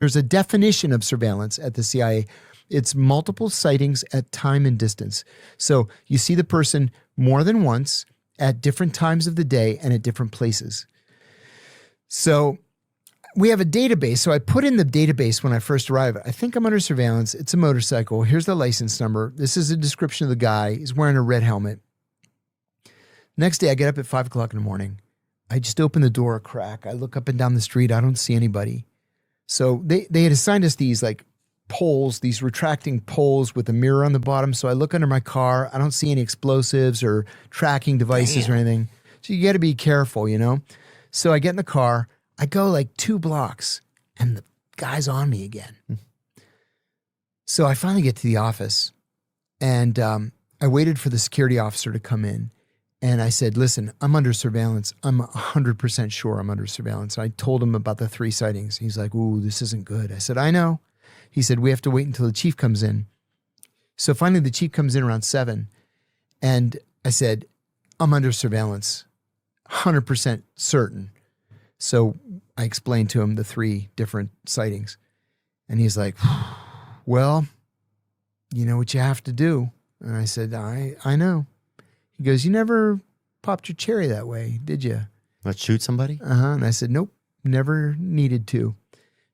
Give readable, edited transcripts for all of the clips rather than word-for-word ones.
There's a definition of surveillance at the CIA. It's multiple sightings at time and distance. So you see the person more than once at different times of the day and at different places. So we have a database. So I put in the database when I first arrived. I think I'm under surveillance. It's a motorcycle. Here's the license number. This is a description of the guy. He's wearing a red helmet. Next day, I get up at 5 o'clock in the morning. I just open the door a crack. I look up and down the street. I don't see anybody. So they had assigned us these like poles, these retracting poles with a mirror on the bottom. So I look under my car. I don't see any explosives or tracking devices or anything. So you got to be careful, you know? So I get in the car. I go like 2 blocks and the guy's on me again. So I finally get to the office and I waited for the security officer to come in. And I said, listen, I'm under surveillance. I'm 100% sure I'm under surveillance. I told him about the 3 sightings. He's like, ooh, this isn't good. I said, I know. He said, we have to wait until the chief comes in. So finally the chief comes in around 7. And I said, I'm under surveillance, 100% certain. So I explained to him the 3 different sightings. And he's like, well, you know what you have to do. And I said, I know. He goes, you never popped your cherry that way, did you? Let's shoot somebody? And I said, nope, never needed to.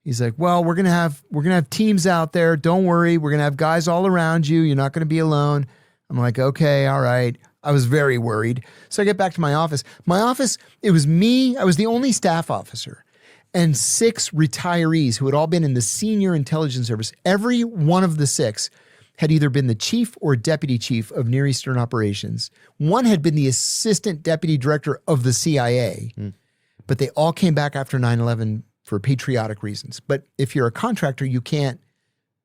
He's like, well, we're gonna have teams out there. Don't worry, we're gonna have guys all around you. You're not gonna be alone. I'm like, okay, all right. I was very worried. So I get back to my office. My office, it was me. I was the only staff officer and 6 retirees who had all been in the senior intelligence service. Every one of the 6 had either been the chief or deputy chief of Near Eastern operations. One had been the assistant deputy director of the CIA, but they all came back after 9/11 for patriotic reasons. But if you're a contractor, you can't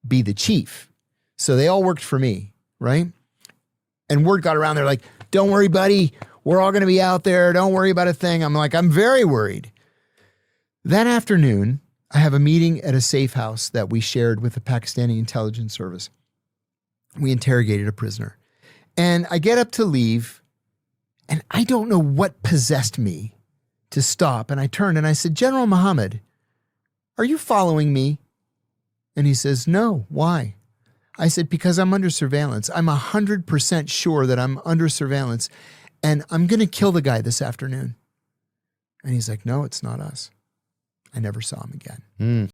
be the chief. So they all worked for me, right? And word got around there like, don't worry, buddy. We're all going to be out there. Don't worry about a thing. I'm like, I'm very worried. That afternoon, I have a meeting at a safe house that we shared with the Pakistani intelligence service. We interrogated a prisoner. And I get up to leave, and I don't know what possessed me to stop. And I turned and I said, General Muhammad, are you following me? And he says, no, why? I said, because I'm under surveillance. I'm 100% sure that I'm under surveillance, and I'm going to kill the guy this afternoon. And he's like, no, it's not us. I never saw him again.